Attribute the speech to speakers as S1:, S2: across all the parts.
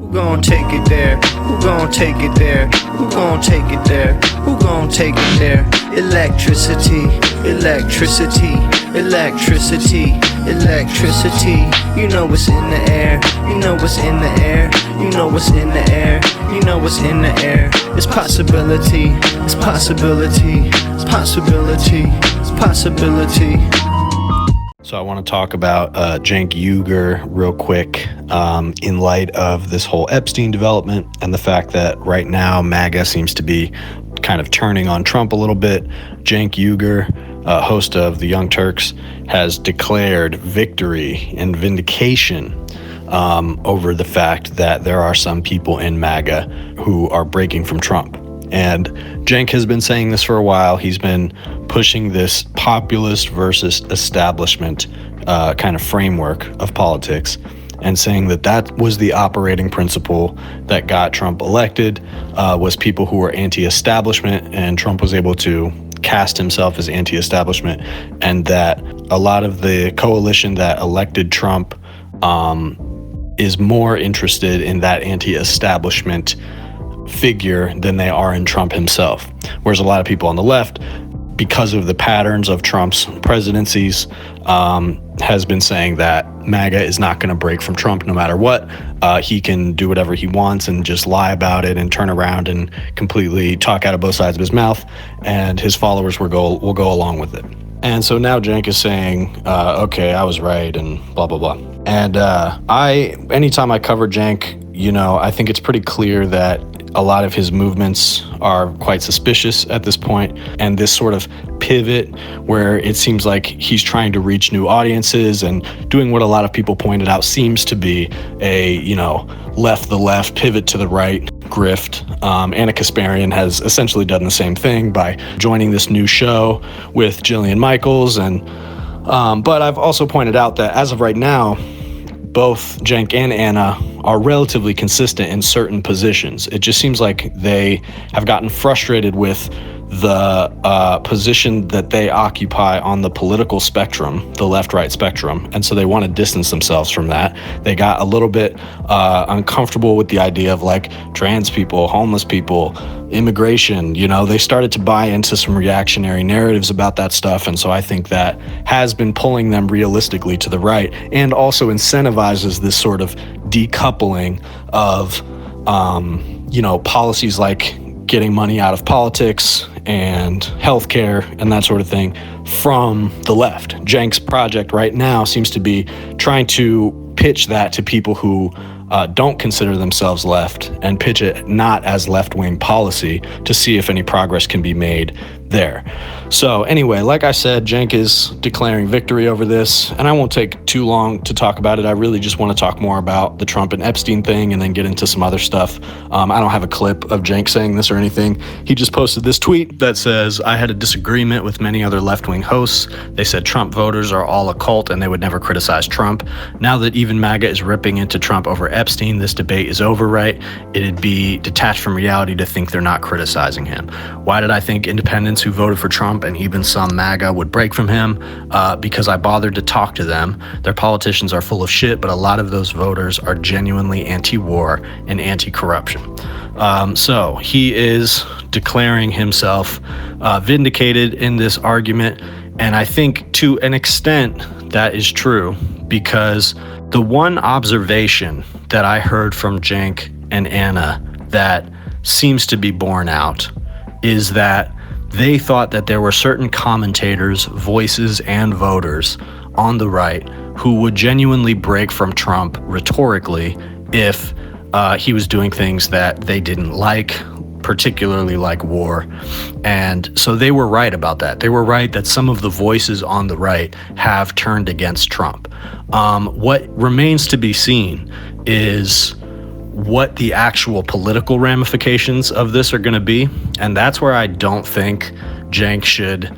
S1: Who gon' take it there? Who gon' take it there? Who gon' take it there? Who gon' take it there? Electricity, electricity, electricity, electricity. You know what's in the air. You know what's in the air. You know what's in the air. You know what's in the air. It's possibility. It's possibility. It's possibility. It's possibility.
S2: So I want to talk about Cenk Uygur real quick in light of this whole Epstein development and the fact that right now MAGA seems to be kind of turning on Trump a little bit. Cenk Uygur, host of the Young Turks, has declared victory and vindication over the fact that there are some people in MAGA who are breaking from Trump. And Cenk has been saying this for a while. He's been pushing this populist versus establishment kind of framework of politics and saying that that was the operating principle that got Trump elected, was people who were anti-establishment, and Trump was able to cast himself as anti-establishment, and that a lot of the coalition that elected Trump is more interested in that anti-establishment figure than they are in Trump himself. Whereas a lot of people on the left, because of the patterns of Trump's presidencies, has been saying that MAGA is not going to break from Trump no matter what. He can do whatever he wants and just lie about it and turn around and completely talk out of both sides of his mouth, and his followers will go along with it. And so now Cenk is saying, okay, I was right, and blah, blah, blah. And anytime I cover Cenk, I think it's pretty clear that a lot of his movements are quite suspicious at this point, and this sort of pivot where it seems like he's trying to reach new audiences and doing what a lot of people pointed out seems to be a, left the left, pivot to the right grift. Anna Kasparian has essentially done the same thing by joining this new show with Jillian Michaels. But I've also pointed out that as of right now, both Cenk and Anna are relatively consistent in certain positions. It just seems like they have gotten frustrated with the position that they occupy on the political spectrum, the left-right spectrum, and so they want to distance themselves from that. They got a little bit uncomfortable with the idea of like trans people, homeless people, immigration. They started to buy into some reactionary narratives about that stuff, and so I think that has been pulling them realistically to the right, and also incentivizes this sort of decoupling of policies like getting money out of politics and healthcare and that sort of thing from the left. Cenk's project right now seems to be trying to pitch that to people who don't consider themselves left, and pitch it not as left-wing policy to see if any progress can be made there. So anyway, like I said, Cenk is declaring victory over this, and I won't take too long to talk about it. I really just want to talk more about the Trump and Epstein thing and then get into some other stuff. I don't have a clip of Cenk saying this or anything. He just posted this tweet that says, "I had a disagreement with many other left-wing hosts. They said Trump voters are all a cult and they would never criticize Trump. Now that even MAGA is ripping into Trump over Epstein, this debate is over, right? It'd be detached from reality to think they're not criticizing him. Why did I think independents who voted for Trump and even some MAGA would break from him? Because I bothered to talk to them. Their politicians are full of shit, but a lot of those voters are genuinely anti-war and anti-corruption." So he is declaring himself vindicated in this argument, and I think to an extent that is true, because the one observation that I heard from Cenk and Anna that seems to be borne out is that they thought that there were certain commentators, voices, and voters on the right who would genuinely break from Trump rhetorically if he was doing things that they didn't like, particularly like war. And so they were right about that. They were right that some of the voices on the right have turned against Trump. What remains to be seen is what the actual political ramifications of this are going to be. And that's where I don't think Cenk should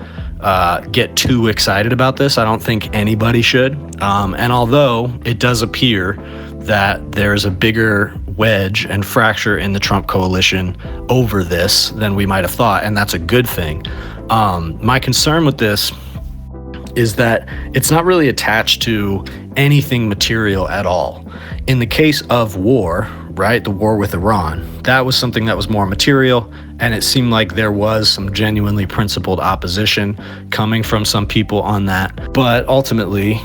S2: get too excited about this. I don't think anybody should. And although it does appear that there's a bigger wedge and fracture in the Trump coalition over this than we might have thought, and that's a good thing. My concern with this is that it's not really attached to anything material at all. In the case of war, right? The war with Iran. That was something that was more material, and it seemed like there was some genuinely principled opposition coming from some people on that. But ultimately,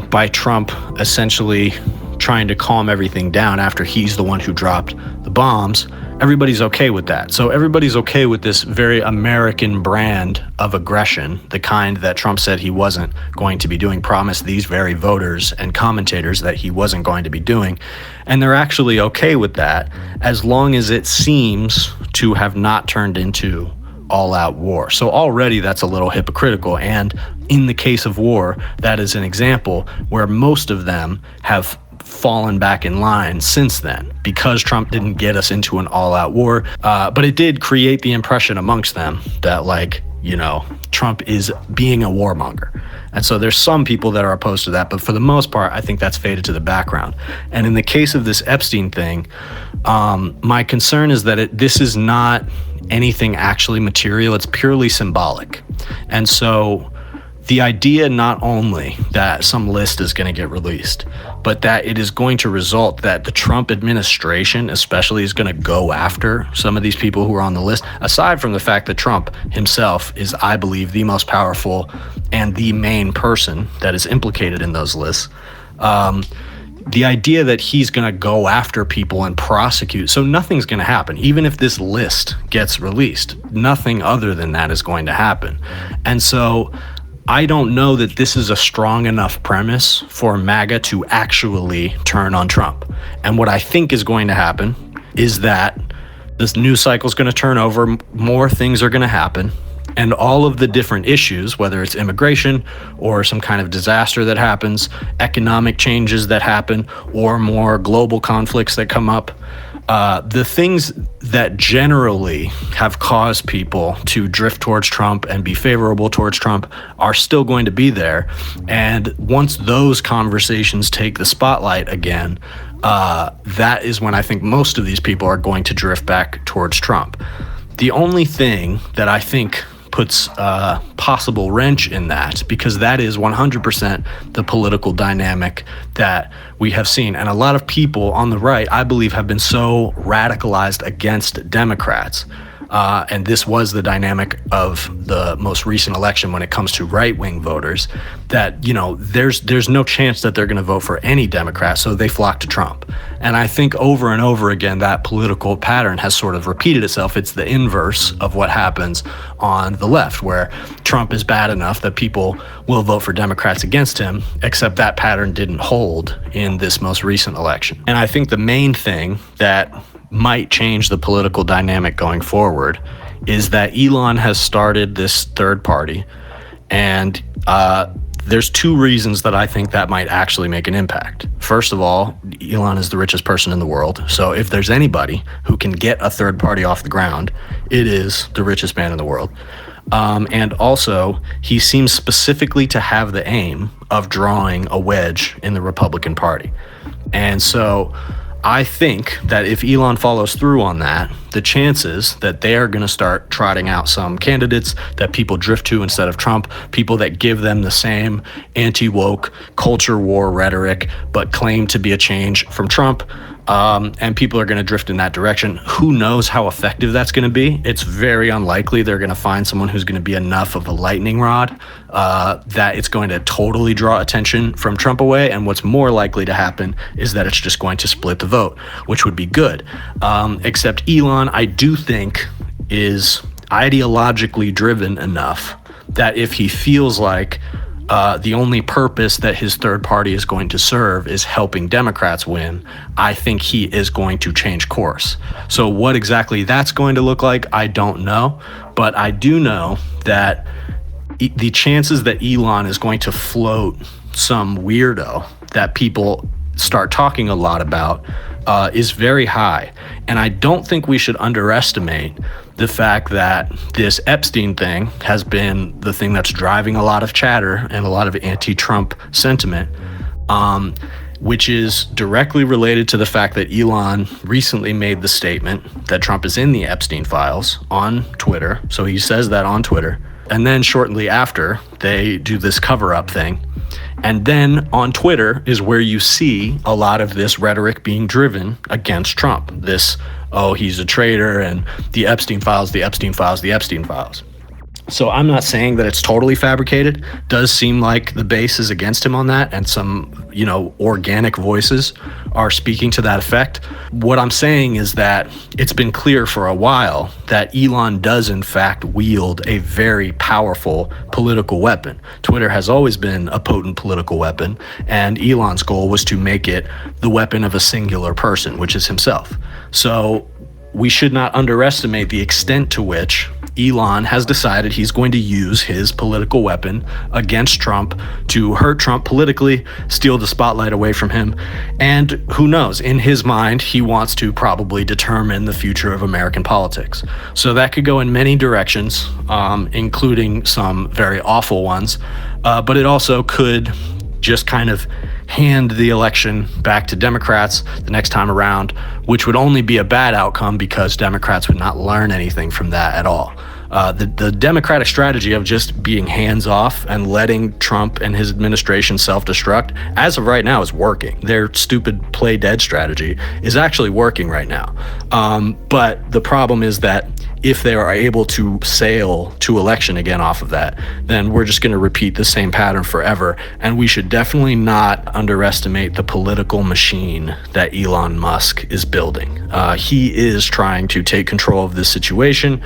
S2: by Trump essentially trying to calm everything down after he's the one who dropped the bombs, everybody's okay with that. So everybody's okay with this very American brand of aggression, the kind that Trump said he wasn't going to be doing, promised these very voters and commentators that he wasn't going to be doing. And they're actually okay with that as long as it seems to have not turned into all-out war. So already that's a little hypocritical. And in the case of war, that is an example where most of them have fallen back in line since then, because Trump didn't get us into an all-out war, but it did create the impression amongst them that Trump is being a warmonger. And so there's some people that are opposed to that, but for the most part, I think that's faded to the background. And in the case of this Epstein thing, my concern is that this is not anything actually material, it's purely symbolic. And so the idea not only that some list is going to get released, but that it is going to result that the Trump administration especially is going to go after some of these people who are on the list, aside from the fact that Trump himself is, I believe, the most powerful and the main person that is implicated in those lists. The idea that he's going to go after people and prosecute, so nothing's going to happen. Even if this list gets released, nothing other than that is going to happen. And so I don't know that this is a strong enough premise for MAGA to actually turn on Trump. And what I think is going to happen is that this news cycle is going to turn over, more things are going to happen, and all of the different issues, whether it's immigration or some kind of disaster that happens, economic changes that happen, or more global conflicts that come up, the things that generally have caused people to drift towards Trump and be favorable towards Trump are still going to be there. And once those conversations take the spotlight again, that is when I think most of these people are going to drift back towards Trump. The only thing that I think puts a possible wrench in that, because that is 100% the political dynamic that we have seen. And a lot of people on the right, I believe, have been so radicalized against Democrats. And this was the dynamic of the most recent election when it comes to right-wing voters, that, there's no chance that they're going to vote for any Democrat, so they flock to Trump. And I think over and over again, that political pattern has sort of repeated itself. It's the inverse of what happens on the left, where Trump is bad enough that people will vote for Democrats against him, except that pattern didn't hold in this most recent election. And I think the main thing that might change the political dynamic going forward is that Elon has started this third party, and there's two reasons that I think that might actually make an impact. First of all, Elon is the richest person in the world, so if there's anybody who can get a third party off the ground, it is the richest man in the world. And also, he seems specifically to have the aim of drawing a wedge in the Republican Party. And so I think that if Elon follows through on that, the chances that they are going to start trotting out some candidates that people drift to instead of Trump, people that give them the same anti-woke culture war rhetoric but claim to be a change from Trump, and people are going to drift in that direction. Who knows how effective that's going to be? It's very unlikely they're going to find someone who's going to be enough of a lightning rod that it's going to totally draw attention from Trump away. And what's more likely to happen is that it's just going to split the vote, which would be good. Except Elon, I do think, is ideologically driven enough that if he feels like the only purpose that his third party is going to serve is helping Democrats win, I think he is going to change course. So what exactly that's going to look like, I don't know. But I do know that the chances that Elon is going to float some weirdo that people start talking a lot about is very high. And I don't think we should underestimate the fact that this Epstein thing has been the thing that's driving a lot of chatter and a lot of anti-Trump sentiment, which is directly related to the fact that Elon recently made the statement that Trump is in the Epstein Files on Twitter. So he says that on Twitter. And then shortly after, they do this cover-up thing. And then on Twitter is where you see a lot of this rhetoric being driven against Trump. This, oh, he's a traitor, and the Epstein Files, the Epstein Files, the Epstein Files. So I'm not saying that it's totally fabricated. Does seem like the base is against him on that, and some, organic voices are speaking to that effect. What I'm saying is that it's been clear for a while that Elon does in fact wield a very powerful political weapon. Twitter has always been a potent political weapon, and Elon's goal was to make it the weapon of a singular person, which is himself. So we should not underestimate the extent to which Elon has decided he's going to use his political weapon against Trump to hurt Trump politically, steal the spotlight away from him, and who knows, in his mind, he wants to probably determine the future of American politics. So that could go in many directions, including some very awful ones, but it also could just kind of hand the election back to Democrats the next time around, which would only be a bad outcome because Democrats would not learn anything from that at all. The Democratic strategy of just being hands off and letting Trump and his administration self-destruct, as of right now, is working. Their stupid play dead strategy is actually working right now. But the problem is that if they are able to sail to election again off of that, then we're just going to repeat the same pattern forever. And we should definitely not underestimate the political machine that Elon Musk is building. He is trying to take control of this situation.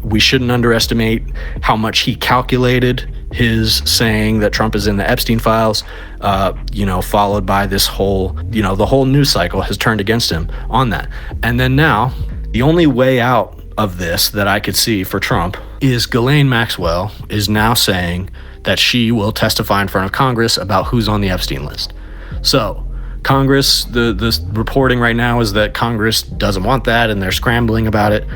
S2: We shouldn't underestimate how much he calculated his saying that Trump is in the Epstein Files, followed by this whole, the whole news cycle has turned against him on that. And then now, the only way out of this that I could see for Trump is Ghislaine Maxwell is now saying that she will testify in front of Congress about who's on the Epstein list. So Congress, the reporting right now is that Congress doesn't want that and they're scrambling about it.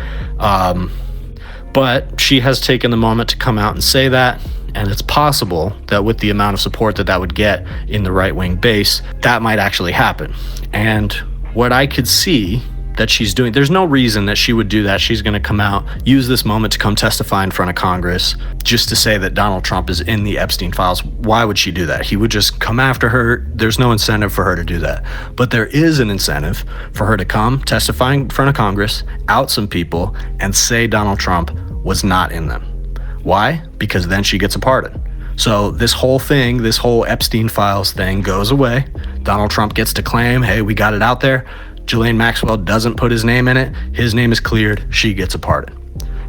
S2: But she has taken the moment to come out and say that. And it's possible that with the amount of support that would get in the right-wing base, that might actually happen. And what I could see that she's doing, there's no reason that she would do that. She's going to come out, use this moment to come testify in front of Congress just to say that Donald Trump is in the Epstein Files. Why would she do that? He would just come after her. There's no incentive for her to do that. But there is an incentive for her to come, testify in front of Congress, out some people, and say Donald Trump was not in them. Why? Because then she gets a pardon. So this whole thing, this whole Epstein Files thing goes away. Donald Trump gets to claim, hey, we got it out there. Ghislaine Maxwell doesn't put his name in it. His name is cleared. She gets a pardon.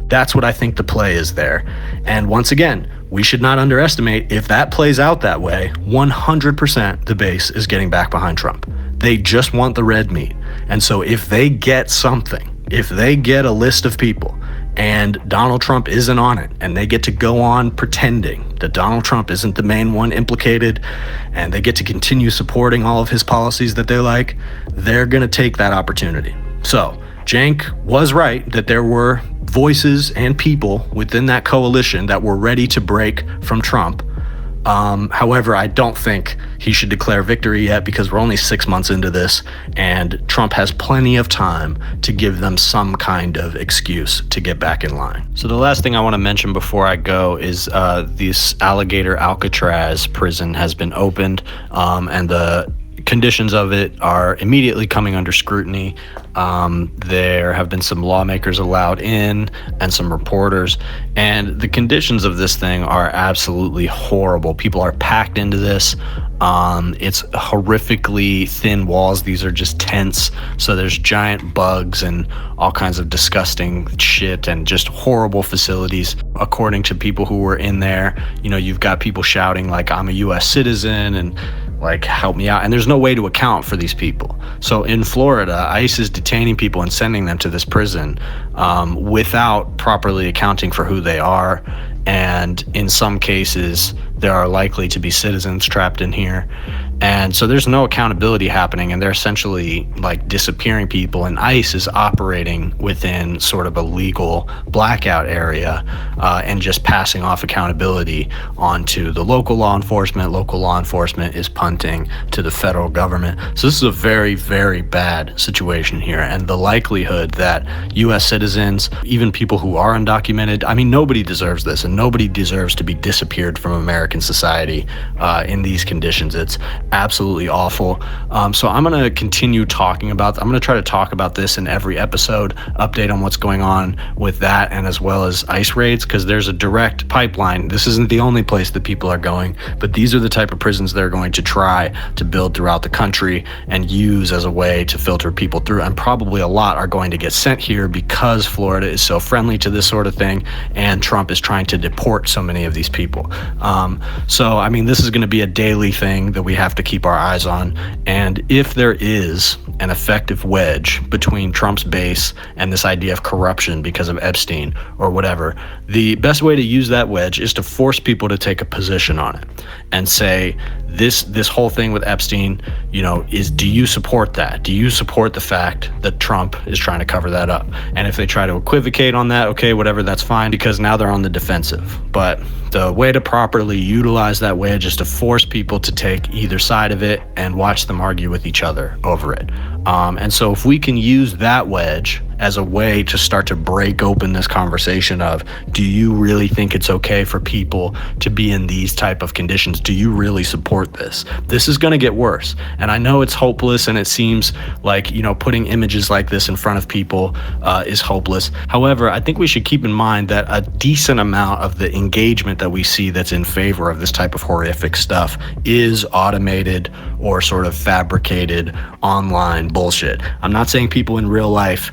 S2: That's what I think the play is there. And once again, we should not underestimate, if that plays out that way, 100% the base is getting back behind Trump. They just want the red meat. And so if they get something, if they get a list of people and Donald Trump isn't on it, and they get to go on pretending that Donald Trump isn't the main one implicated, and they get to continue supporting all of his policies that they like, they're going to take that opportunity. So Cenk was right that there were voices and people within that coalition that were ready to break from Trump. However, I don't think he should declare victory yet, because we're only 6 months into this and Trump has plenty of time to give them some kind of excuse to get back in line. So the last thing I want to mention before I go is this Alligator Alcatraz prison has been opened, and the conditions of it are immediately coming under scrutiny. There have been some lawmakers allowed in and some reporters, and the conditions of this thing are absolutely horrible. People are packed into this. It's horrifically thin walls. These are just tents, so there's giant bugs and all kinds of disgusting shit and just horrible facilities. According to people who were in there, you've got people shouting like, I'm a US citizen, and like, help me out. And there's no way to account for these people. So in Florida, ICE is detaining people and sending them to this prison without properly accounting for who they are. And in some cases, there are likely to be citizens trapped in here. And so there's no accountability happening, and they're essentially like disappearing people, and ICE is operating within sort of a legal blackout area and just passing off accountability onto the local law enforcement. Local law enforcement is punting to the federal government. So this is a very, very bad situation here, and the likelihood that U.S. citizens, even people who are undocumented, I mean, nobody deserves this, and nobody deserves to be disappeared from American society in these conditions. It's absolutely awful. So I'm going to continue talking about, I'm going to try to talk about this in every episode, update on what's going on with that, and as well as ICE raids, because there's a direct pipeline. This isn't the only place that people are going, but these are the type of prisons they're going to try to build throughout the country and use as a way to filter people through. And probably a lot are going to get sent here because Florida is so friendly to this sort of thing, and Trump is trying to deport so many of these people. So, I mean, this is going to be a daily thing that we have to keep our eyes on. And if there is an effective wedge between Trump's base and this idea of corruption because of Epstein or whatever, the best way to use that wedge is to force people to take a position on it and say, this whole thing with Epstein, you know, do you support that? Do you support the fact that Trump is trying to cover that up? And if they try to equivocate on that, okay, whatever, that's fine, because now they're on the defensive. But the way to properly utilize that wedge is to force people to take either side of it and watch them argue with each other over it. And so if we can use that wedge as a way to start to break open this conversation of, do you really think it's okay for people to be in these type of conditions? Do you really support this? This is going to get worse. And I know it's hopeless, and it seems like, you know, putting images like this in front of people is hopeless. However, I think we should keep in mind that a decent amount of the engagement that we see that's in favor of this type of horrific stuff is automated or sort of fabricated online bullshit. I'm not saying people in real life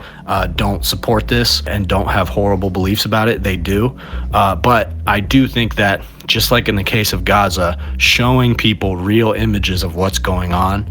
S2: don't support this and don't have horrible beliefs about it. They do. But I do think that, just like in the case of Gaza, showing people real images of what's going on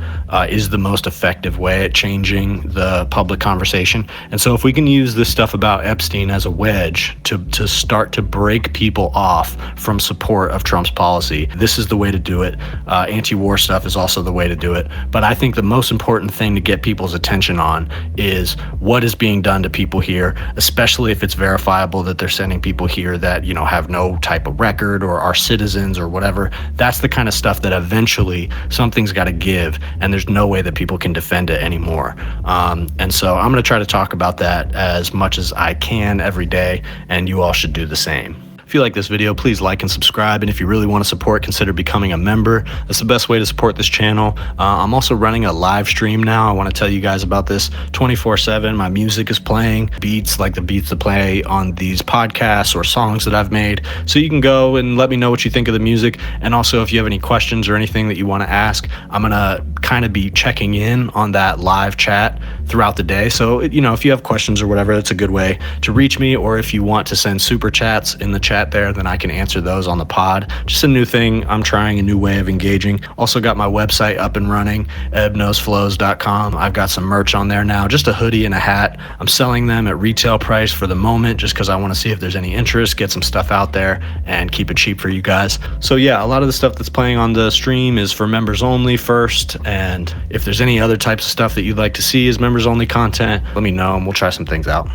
S2: is the most effective way at changing the public conversation. And so if we can use this stuff about Epstein as a wedge to start to break people off from support of Trump's policy, this is the way to do it. Anti-war stuff is also the way to do it. But I think the most important thing to get people's attention on is what is being done to people here, especially if it's verifiable that they're sending people here that, you know, have no type of record or are citizens or whatever. That's the kind of stuff that eventually something's got to give, and there's no way that people can defend it anymore. And so I'm going to try to talk about that as much as I can every day, and you all should do the same. If you like this video, please like and subscribe, and if you really want to support, consider becoming a member. That's the best way to support this channel. I'm also running a live stream now. I want to tell you guys about this 24/7. My music is playing, beats like the beats that play on these podcasts or songs that I've made. So you can go and let me know what you think of the music, and also if you have any questions or anything that you want to ask, I'm going to kind of be checking in on that live chat throughout the day. So, you know, if you have questions or whatever, that's a good way to reach me, or if you want to send super chats in the chat there, then I can answer those on the pod. Just a new thing. I'm trying a new way of engaging. Also got my website up and running, ebknowsflows.com. I've got some merch on there now, just a hoodie and a hat. I'm selling them at retail price for the moment, just because I want to see if there's any interest, get some stuff out there, and keep it cheap for you guys. So yeah, a lot of the stuff that's playing on the stream is for members only first, and if there's any other types of stuff that you'd like to see as members only content, let me know and we'll try some things out.